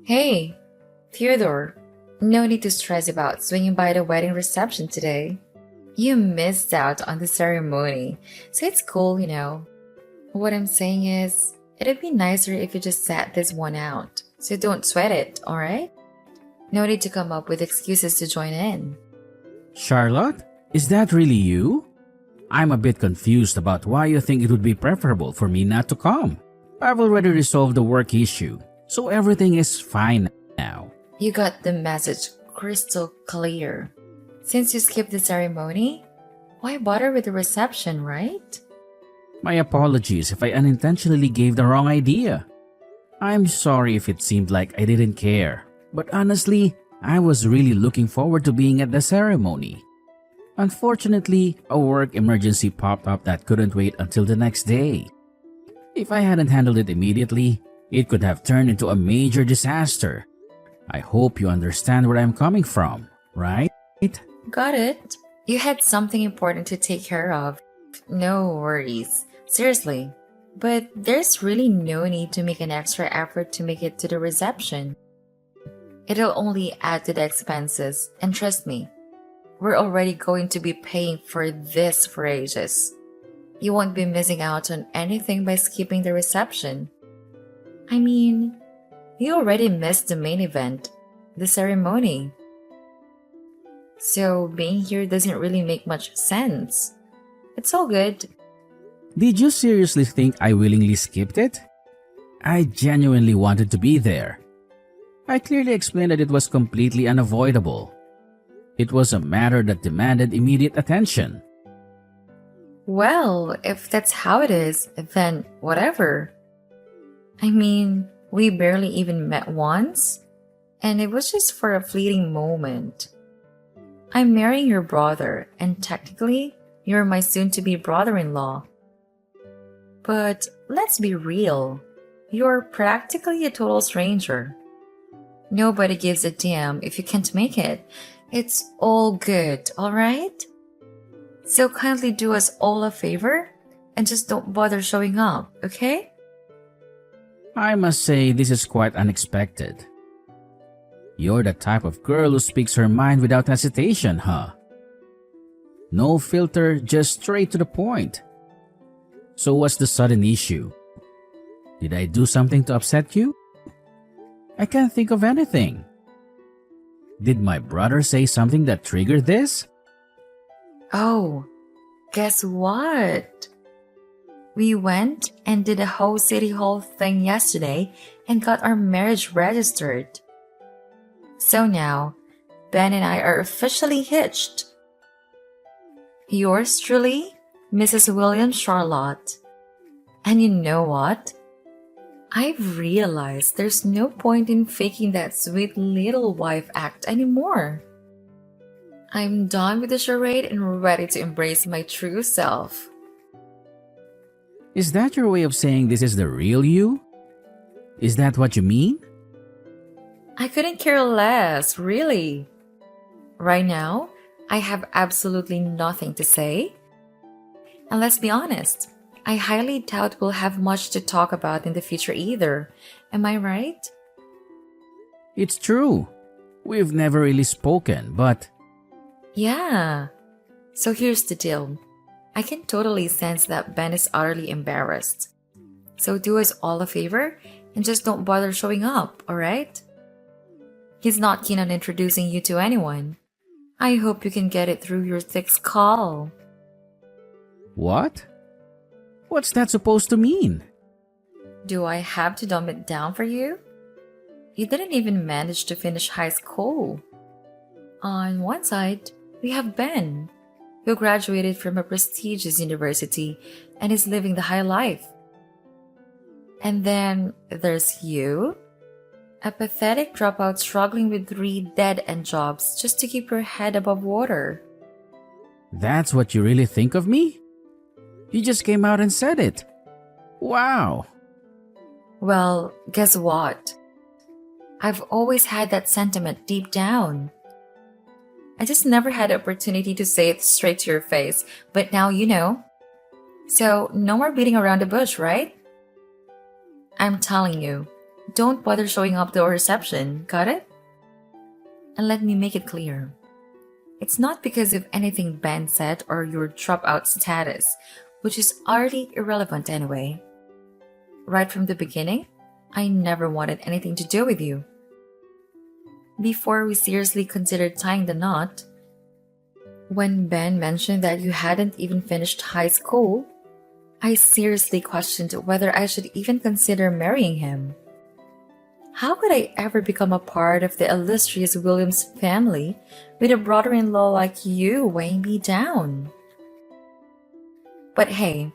Hey, Theodore, no need to stress about swinging by the wedding reception today. You missed out on the ceremony, so it's cool. What I'm saying is, it'd be nicer if you just sat this one out, so don't sweat it, alright? No need to come up with excuses to join in. Charlotte, is that really you? I'm a bit confused about why you think it would be preferable for me not to come. I've already resolved the work issue, so everything is fine now. You got the message crystal clear. Since you skipped the ceremony, why bother with the reception, right? My apologies if I unintentionally gave the wrong idea. I'm sorry if it seemed like I didn't care, but honestly, I was really looking forward to being at the ceremony. Unfortunately, a work emergency popped up that couldn't wait until the next day. If I hadn't handled it immediately, it could have turned into a major disaster. I hope you understand where I'm coming from, right? Got it. You had something important to take care of. No worries. Seriously. But there's really no need to make an extra effort to make it to the reception. It'll only add to the expenses, and trust me, we're already going to be paying for this for ages. You won't be missing out on anything by skipping the reception. I mean, you already missed the main event, the ceremony. So being here doesn't really make much sense. It's all good. Did you seriously think I willingly skipped it? I genuinely wanted to be there. I clearly explained that it was completely unavoidable. It was a matter that demanded immediate attention. Well, if that's how it is, then whatever. I mean, we barely even met once, and it was just for a fleeting moment. I'm marrying your brother, and technically, you're my soon-to-be brother-in-law. But let's be real, you're practically a total stranger. Nobody gives a damn if you can't make it. It's all good, alright? So kindly do us all a favor and just don't bother showing up, okay? I must say this is quite unexpected. You're the type of girl who speaks her mind without hesitation, huh? No filter, just straight to the point. So what's the sudden issue? Did I do something to upset you? I can't think of anything. Did my brother say something that triggered this? Oh, guess what? We went and did a whole city hall thing yesterday and got our marriage registered. So now, Ben and I are officially hitched. Yours truly, Mrs. William Charlotte. And you know what? I've realized there's no point in faking that sweet little wife act anymore. I'm done with the charade and ready to embrace my true self. Is that your way of saying this is the real you? Is that what you mean? I couldn't care less, really. Right now, I have absolutely nothing to say. And let's be honest, I highly doubt we'll have much to talk about in the future either. Am I right? It's true. We've never really spoken, but Yeah. So here's the deal. I can totally sense that Ben is utterly embarrassed. So do us all a favor and just don't bother showing up, alright? He's not keen on introducing you to anyone. I hope you can get it through your thick skull. what? What's that supposed to mean? Do I have to dumb it down for you? You didn't even manage to finish high school. On one side, we have Ben, who graduated from a prestigious university and is living the high life. And then there's you, a pathetic dropout struggling with 3 dead-end jobs just to keep your head above water. That's what you really think of me? You just came out and said it. Wow. Well, guess what? I've always had that sentiment deep down. I just never had the opportunity to say it straight to your face, but now you know. So, no more beating around the bush, right? I'm telling you, Don't bother showing up to our reception, got it? And let me make it clear. It's not because of anything Ben said or your dropout status, which is utterly irrelevant anyway. Right from the beginning, I never wanted anything to do with you. Before we seriously considered tying the knot, when Ben mentioned that you hadn't even finished high school, I seriously questioned whether I should even consider marrying him. How could I ever become a part of the illustrious Williams family with a brother-in-law like you weighing me down? But hey,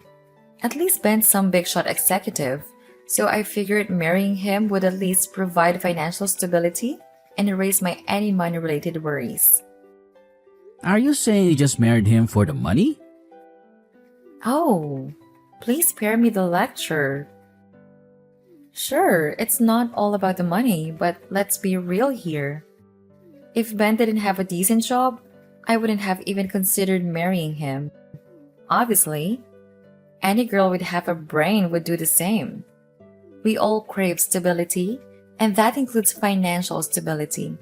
at least Ben's some big shot executive, so I figured marrying him would at least provide financial stability and erase my any money-related worries. Are you saying you just married him for the money? Oh, please spare me the lecture. Sure, it's not all about the money, but let's be real here. If Ben didn't have a decent job, I wouldn't have even considered marrying him. Obviously, any girl with half a brain would do the same. We all crave stability, and that includes financial stability.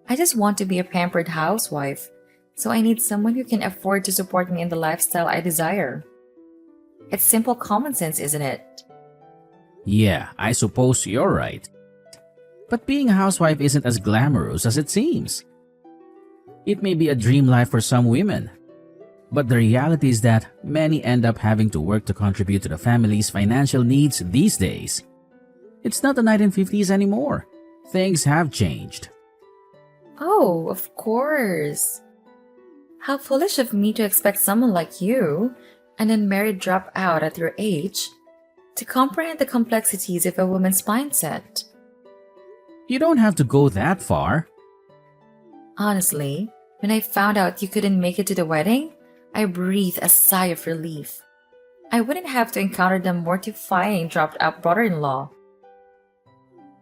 I just want to be a pampered housewife, so I need someone who can afford to support me in the lifestyle I desire. It's simple common sense, isn't it? Yeah, I suppose you're right. But being a housewife isn't as glamorous as it seems. It may be a dream life for some women, but the reality is that many end up having to work to contribute to the family's financial needs these days. It's not the 1950s anymore. Things have changed. Oh, of course. How foolish of me to expect someone like you, an unmarried dropout at your age, to comprehend the complexities of a woman's mindset. You don't have to go that far. Honestly, when I found out you couldn't make it to the wedding, I breathed a sigh of relief. I wouldn't have to encounter the mortifying dropped out brother-in-law.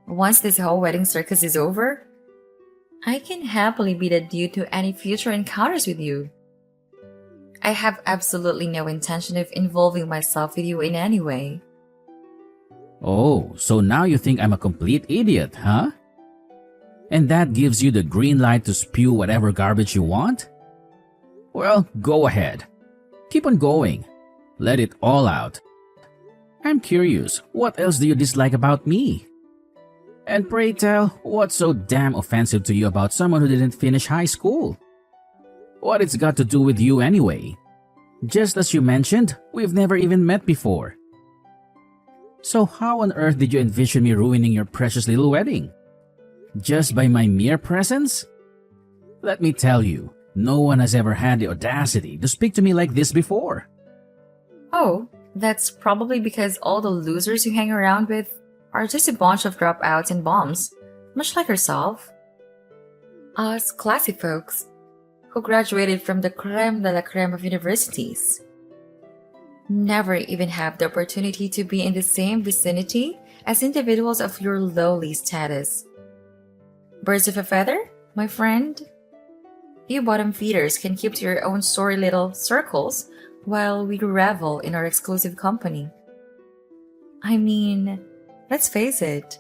Once this whole wedding circus is over, I can happily be the dude to any future encounters with you. I have absolutely no intention of involving myself with you in any way. Oh, so now you think I'm a complete idiot, huh? And that gives you the green light to spew whatever garbage you want? Well, go ahead. Keep on going. Let it all out. I'm curious, what else do you dislike about me? And pray tell, what's so damn offensive to you about someone who didn't finish high school? What it's got to do with you anyway? Just as you mentioned, we've never even met before. So how on earth did you envision me ruining your precious little wedding? Just by my mere presence? Let me tell you, no one has ever had the audacity to speak to me like this before. Oh, that's probably because all the losers you hang around with are just a bunch of dropouts and bums, much like yourself. Us classy folks who graduated from the creme de la creme of universities never even have the opportunity to be in the same vicinity as individuals of your lowly status. Birds of a feather, my friend? You bottom feeders can keep to your own sorry little circles while we revel in our exclusive company. I mean, let's face it,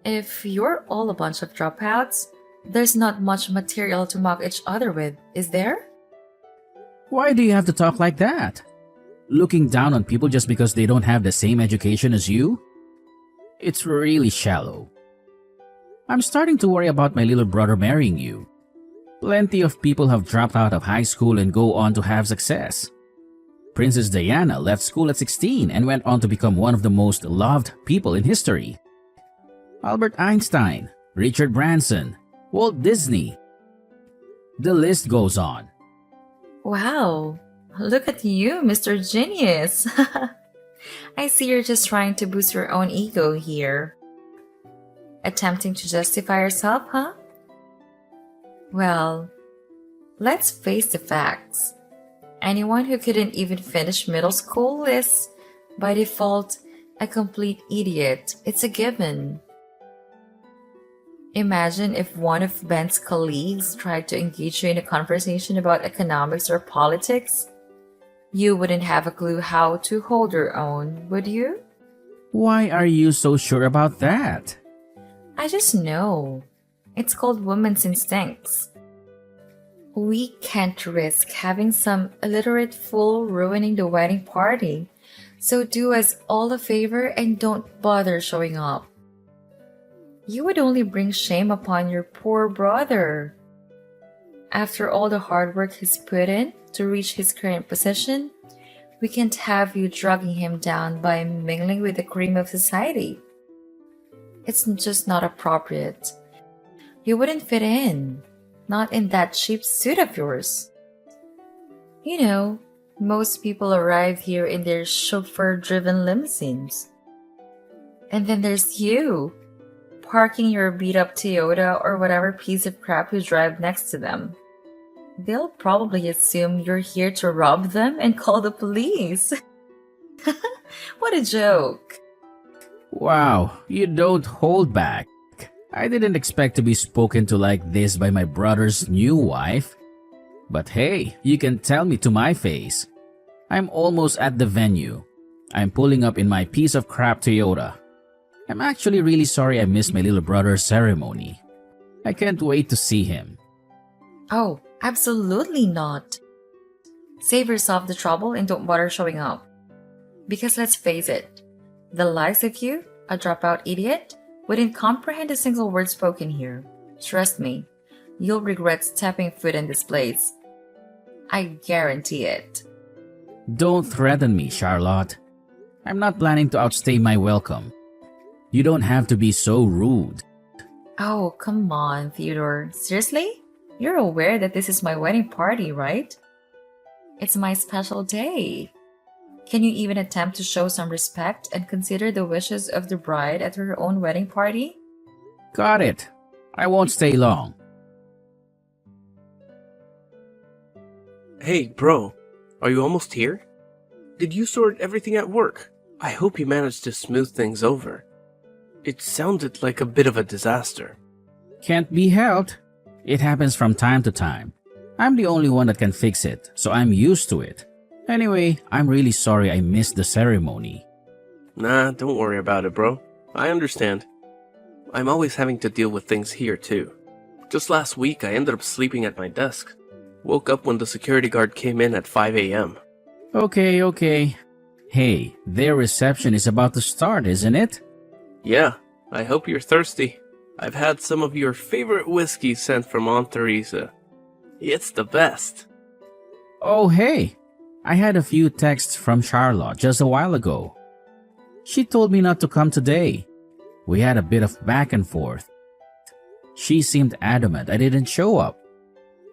if you're all a bunch of dropouts, there's not much material to mock each other with, is there? Why do you have to talk like that? Looking down on people just because they don't have the same education as you? It's really shallow. I'm starting to worry about my little brother marrying you. Plenty of people have dropped out of high school and go on to have success. Princess Diana left school at 16 and went on to become one of the most loved people in history. Albert Einstein, Richard Branson, Walt Disney. The list goes on. Wow, look at you, Mr. Genius. I see you're just trying to boost your own ego here. Attempting to justify yourself, huh? Well, let's face the facts. Anyone who couldn't even finish middle school is, by default, a complete idiot. It's a given. Imagine if one of Ben's colleagues tried to engage you in a conversation about economics or politics. You wouldn't have a clue how to hold your own, would you? Why are you so sure about that? I just know. It's called women's instincts. We can't risk having some illiterate fool ruining the wedding party. So do us all a favor and don't bother showing up. You would only bring shame upon your poor brother. After all the hard work he's put in to reach his current position, we can't have you dragging him down by mingling with the cream of society. It's just not appropriate. You wouldn't fit in. Not in that cheap suit of yours. You know, most people arrive here in their chauffeur-driven limousines. And then there's you, parking your beat-up Toyota or whatever piece of crap you drive next to them. They'll probably assume you're here to rob them and call the police. What a joke. Wow, you don't hold back. I didn't expect to be spoken to like this by my brother's new wife. But hey, you can tell me to my face. I'm almost at the venue. I'm pulling up in my piece of crap Toyota. I'm actually really sorry I missed my little brother's ceremony. I can't wait to see him. Oh, absolutely not. Save yourself the trouble and don't bother showing up. Because let's face it, the likes of you, a dropout idiot, wouldn't comprehend a single word spoken here. Trust me, you'll regret stepping foot in this place. I guarantee it. Don't threaten me, Charlotte. I'm not planning to outstay my welcome. You don't have to be so rude. Oh, come on, Theodore. Seriously? You're aware that this is my wedding party, right? It's my special day. Can you even attempt to show some respect and consider the wishes of the bride at her own wedding party? Got it. I won't stay long. Hey, bro. Are you almost here? Did you sort everything at work? I hope you managed to smooth things over. It sounded like a bit of a disaster. Can't be helped. It happens from time to time. I'm the only one that can fix it, so I'm used to it. Anyway, I'm really sorry I missed the ceremony. Nah, don't worry about it, bro. I understand. I'm always having to deal with things here, too. Just last week, I ended up sleeping at my desk. Woke up when the security guard came in at 5 a.m. Okay. Hey, their reception is about to start, isn't it? Yeah, I hope you're thirsty. I've had some of your favorite whiskey sent from Aunt Teresa. It's the best. Oh, hey. I had a few texts from Charlotte just a while ago. She told me not to come today. We had a bit of back and forth. She seemed adamant I didn't show up.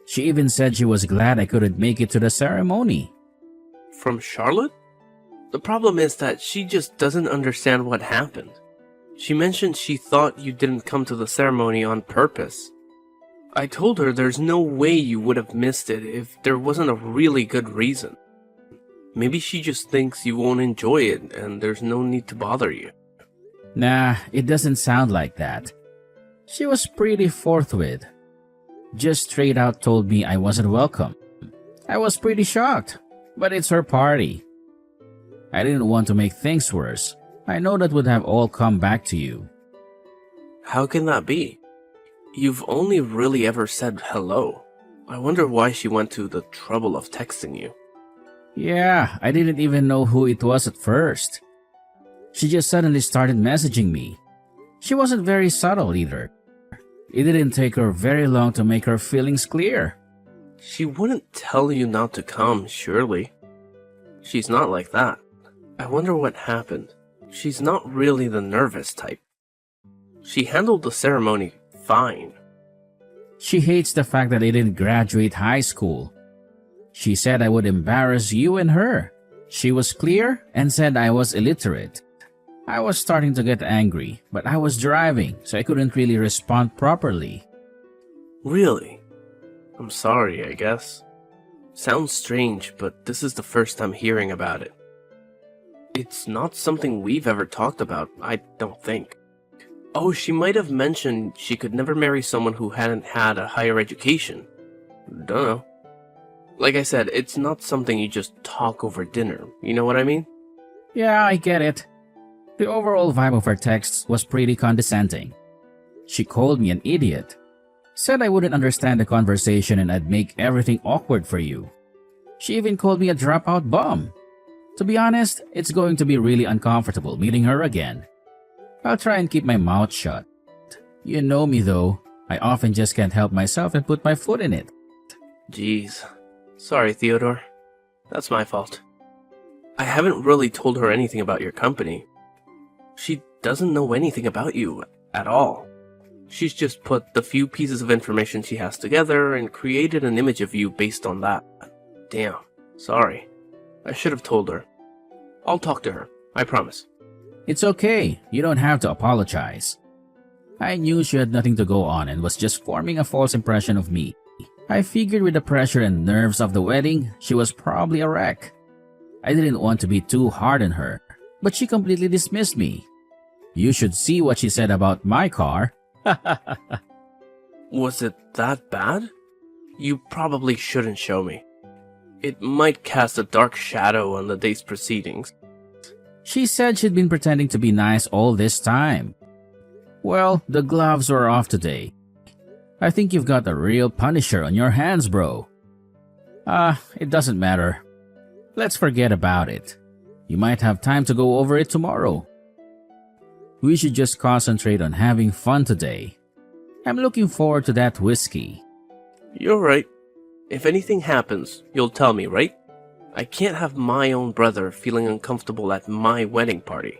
She even said she was glad I couldn't make it to the ceremony. From Charlotte? The problem is that she just doesn't understand what happened. She mentioned she thought you didn't come to the ceremony on purpose. I told her there's no way you would have missed it if there wasn't a really good reason. Maybe she just thinks you won't enjoy it and there's no need to bother you. Nah, it doesn't sound like that. She was pretty forthwith. Just straight out told me I wasn't welcome. I was pretty shocked, but it's her party. I didn't want to make things worse. I know that would have all come back to you. How can that be? You've only really ever said hello. I wonder why she went to the trouble of texting you. Yeah, I didn't even know who it was at first. She just suddenly started messaging me. She wasn't very subtle either. It didn't take her very long to make her feelings clear. She wouldn't tell you not to come, surely. She's not like that. I wonder what happened. She's not really the nervous type. She handled the ceremony fine. She hates the fact that I didn't graduate high school. She said I would embarrass you and her. She was clear and said I was illiterate. I was starting to get angry, but I was driving, so I couldn't really respond properly. Really? I'm sorry, I guess. Sounds strange, but this is the first I'm hearing about it. It's not something we've ever talked about, I don't think. Oh, she might have mentioned she could never marry someone who hadn't had a higher education. Dunno. Like I said, it's not something you just talk over dinner, you know what I mean? Yeah, I get it. The overall vibe of her texts was pretty condescending. She called me an idiot, said I wouldn't understand the conversation and I'd make everything awkward for you. She even called me a dropout bum. To be honest, it's going to be really uncomfortable meeting her again. I'll try and keep my mouth shut. You know me though, I often just can't help myself and put my foot in it. Jeez. Sorry, Theodore. That's my fault. I haven't really told her anything about your company. She doesn't know anything about you at all. She's just put the few pieces of information she has together and created an image of you based on that. Damn. Sorry. I should have told her. I'll talk to her. I promise. It's okay, you don't have to apologize. I knew she had nothing to go on and was just forming a false impression of me. I figured with the pressure and nerves of the wedding, she was probably a wreck. I didn't want to be too hard on her, but she completely dismissed me. You should see what she said about my car. Was it that bad? You probably shouldn't show me. It might cast a dark shadow on the day's proceedings. She said she'd been pretending to be nice all this time. Well, the gloves were off today. I think you've got a real punisher on your hands, bro. It doesn't matter. Let's forget about it. You might have time to go over it tomorrow. We should just concentrate on having fun today. I'm looking forward to that whiskey. You're right. If anything happens, you'll tell me, right? I can't have my own brother feeling uncomfortable at my wedding party.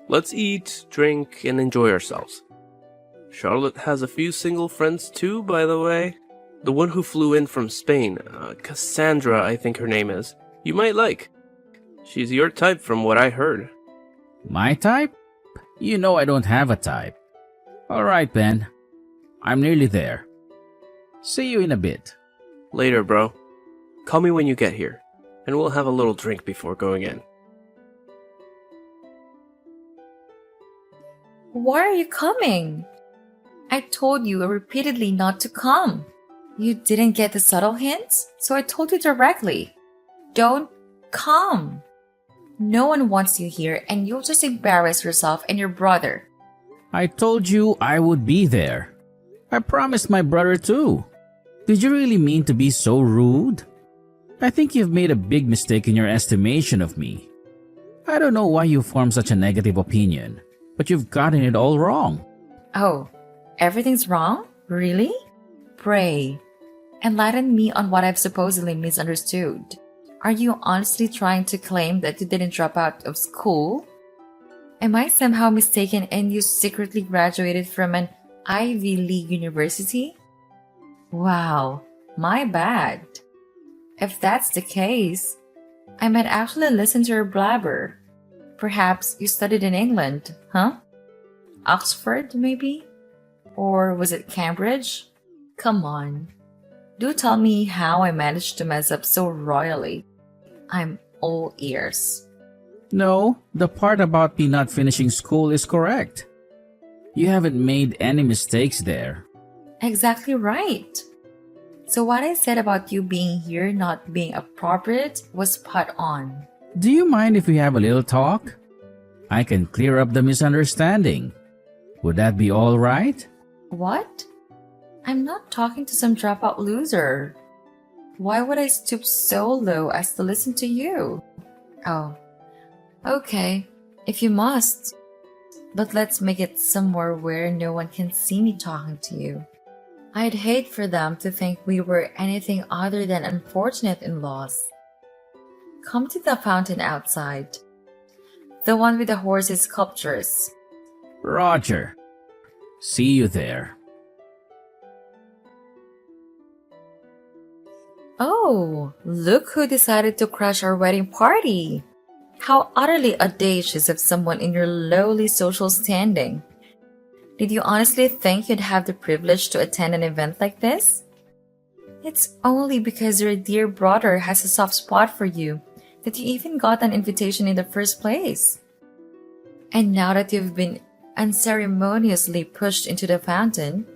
Let's eat, drink, and enjoy ourselves. Charlotte has a few single friends too, by the way. The one who flew in from Spain, Cassandra, I think her name is. You might like. She's your type from what I heard. My type? You know I don't have a type. Alright, Ben. I'm nearly there. See you in a bit. Later, bro. Call me when you get here, and we'll have a little drink before going in. Why are you coming? I told you repeatedly not to come. You didn't get the subtle hints, so I told you directly. Don't come. No one wants you here, and you'll just embarrass yourself and your brother. I told you I would be there. I promised my brother too. Did you really mean to be so rude? I think you've made a big mistake in your estimation of me. I don't know why you formed such a negative opinion, but you've gotten it all wrong. Oh, everything's wrong? Really? Pray, enlighten me on what I've supposedly misunderstood. Are you honestly trying to claim that you didn't drop out of school? Am I somehow mistaken and you secretly graduated from an Ivy League university? Wow, my bad. If that's the case, I might actually listen to your blabber. Perhaps you studied in England, huh? Oxford, maybe? Or was it Cambridge? Come on. Do tell me how I managed to mess up so royally. I'm all ears. No, the part about me not finishing school is correct. You haven't made any mistakes there. Exactly right. So what I said about you being here not being appropriate was spot on. Do you mind if we have a little talk? I can clear up the misunderstanding. Would that be all right? What? I'm not talking to some dropout loser. Why would I stoop so low as to listen to you? Oh, okay, if you must. But let's make it somewhere where no one can see me talking to you. I'd hate for them to think we were anything other than unfortunate in-laws. Come to the fountain outside. The one with the horses sculptures. Roger. See you there. Oh, look who decided to crash our wedding party. How utterly audacious of someone in your lowly social standing. Did you honestly think you'd have the privilege to attend an event like this? It's only because your dear brother has a soft spot for you that you even got an invitation in the first place. And now that you've been unceremoniously pushed into the fountain,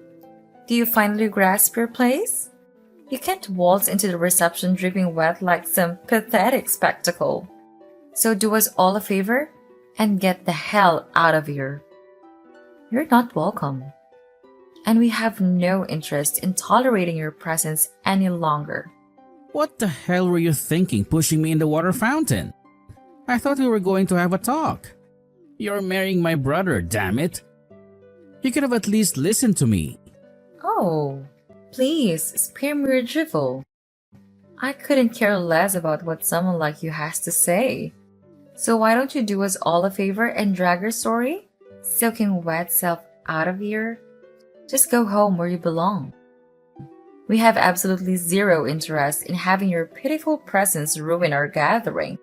do you finally grasp your place? You can't waltz into the reception dripping wet like some pathetic spectacle. So do us all a favor and get the hell out of here. You're not welcome. And we have no interest in tolerating your presence any longer. What the hell were you thinking pushing me in the water fountain? I thought we were going to have a talk. You're marrying my brother, damn it. You could have at least listened to me. Oh, please spare me your drivel. I couldn't care less about what someone like you has to say. So why don't you do us all a favor and drag your story, soaking wet self out of here? Just go home where you belong. We have absolutely zero interest in having your pitiful presence ruin our gathering.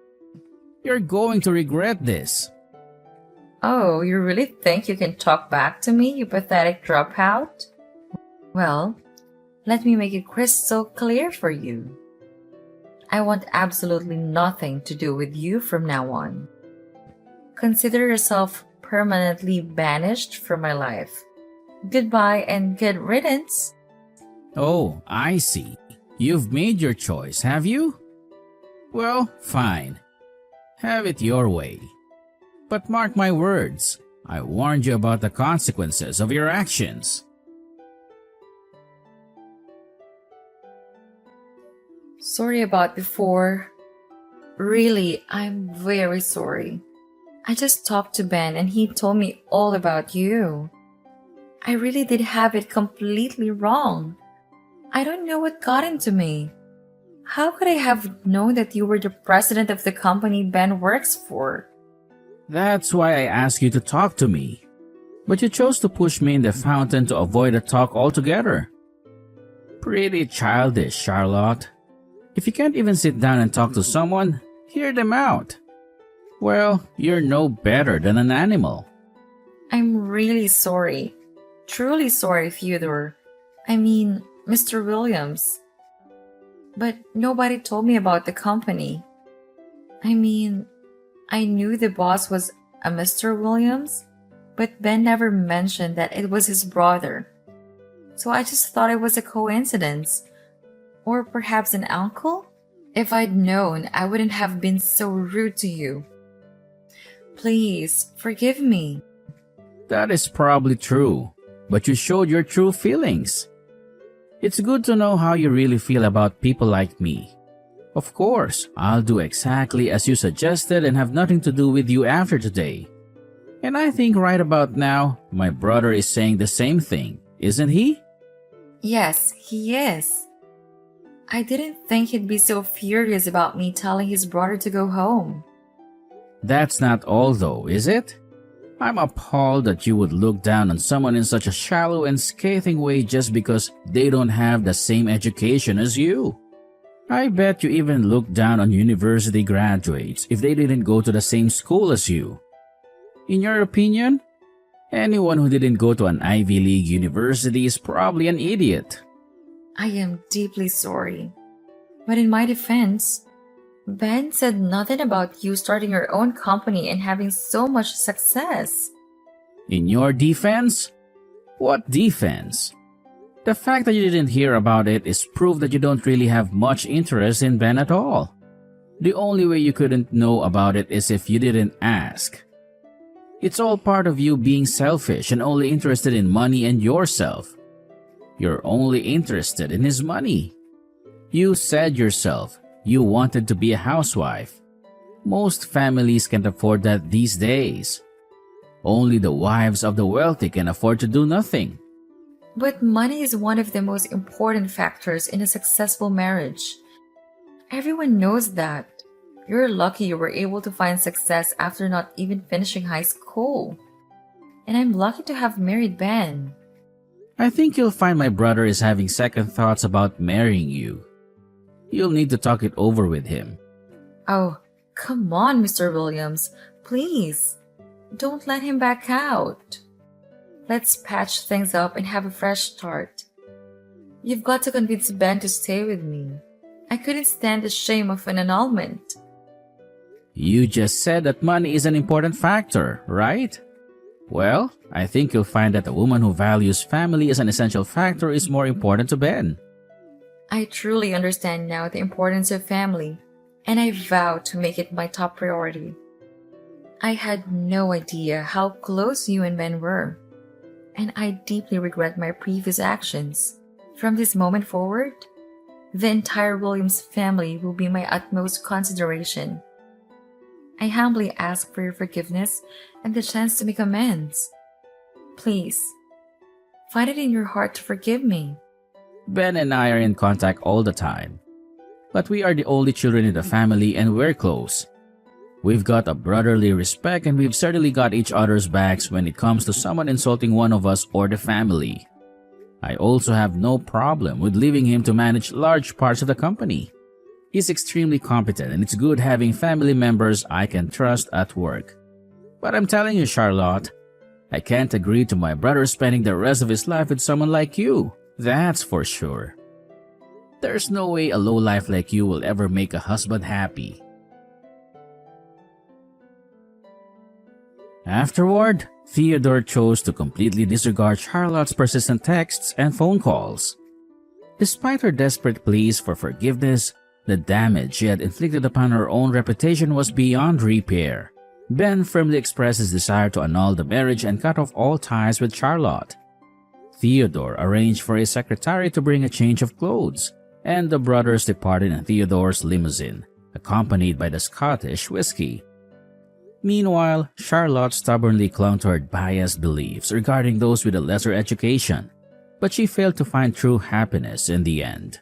You're going to regret this. Oh, you really think you can talk back to me, you pathetic dropout? Well, let me make it crystal clear for you. I want absolutely nothing to do with you from now on. Consider yourself permanently banished from my life. Goodbye and good riddance. Oh, I see. You've made your choice, have you? Well, fine. Have it your way. But mark my words, I warned you about the consequences of your actions. Sorry about before. Really, I'm very sorry. I just talked to Ben and he told me all about you. I really did have it completely wrong. I don't know what got into me. How could I have known that you were the president of the company Ben works for? That's why I asked you to talk to me. But you chose to push me in the fountain to avoid a talk altogether. Pretty childish, Charlotte. If you can't even sit down and talk to someone, hear them out. Well, you're no better than an animal. I'm really sorry. Truly sorry, Theodore. I mean, Mr. Williams. But nobody told me about the company. I mean, I knew the boss was a Mr. Williams, but Ben never mentioned that it was his brother. So I just thought it was a coincidence. Or perhaps an uncle? If I'd known, I wouldn't have been so rude to you. Please, forgive me. That is probably true, but you showed your true feelings. It's good to know how you really feel about people like me. Of course, I'll do exactly as you suggested and have nothing to do with you after today. And I think right about now, my brother is saying the same thing, isn't he? Yes, he is. I didn't think he'd be so furious about me telling his brother to go home. That's not all though, is it? I'm appalled that you would look down on someone in such a shallow and scathing way just because they don't have the same education as you. I bet you even look down on university graduates if they didn't go to the same school as you. In your opinion, anyone who didn't go to an Ivy League university is probably an idiot. I am deeply sorry. But in my defense, Ben said nothing about you starting your own company and having so much success. In your defense? What defense? The fact that you didn't hear about it is proof that you don't really have much interest in Ben at all. The only way you couldn't know about it is if you didn't ask. It's all part of you being selfish and only interested in money and yourself. You're only interested in his money. You said yourself you wanted to be a housewife. Most families can't afford that these days. Only the wives of the wealthy can afford to do nothing. But money is one of the most important factors in a successful marriage. Everyone knows that. You're lucky you were able to find success after not even finishing high school. And I'm lucky to have married Ben. I think you'll find my brother is having second thoughts about marrying you. You'll need to talk it over with him. Oh, come on, Mr. Williams. Please, don't let him back out. Let's patch things up and have a fresh start. You've got to convince Ben to stay with me. I couldn't stand the shame of an annulment. You just said that money is an important factor, right? Well, I think you'll find that a woman who values family as an essential factor is more important to Ben. I truly understand now the importance of family, and I vow to make it my top priority. I had no idea how close you and Ben were, and I deeply regret my previous actions. From this moment forward, the entire Williams family will be my utmost consideration. I humbly ask for your forgiveness and the chance to make amends. Please, find it in your heart to forgive me. Ben and I are in contact all the time. But we are the only children in the family and we're close. We've got a brotherly respect and we've certainly got each other's backs when it comes to someone insulting one of us or the family. I also have no problem with leaving him to manage large parts of the company. He's extremely competent and it's good having family members I can trust at work. But I'm telling you, Charlotte, I can't agree to my brother spending the rest of his life with someone like you. That's for sure. There's no way a lowlife like you will ever make a husband happy. Afterward, Theodore chose to completely disregard Charlotte's persistent texts and phone calls. Despite her desperate pleas for forgiveness, the damage she had inflicted upon her own reputation was beyond repair. Ben firmly expressed his desire to annul the marriage and cut off all ties with Charlotte. Theodore arranged for his secretary to bring a change of clothes, and the brothers departed in Theodore's limousine, accompanied by the Scottish whiskey. Meanwhile, Charlotte stubbornly clung to her biased beliefs regarding those with a lesser education, but she failed to find true happiness in the end.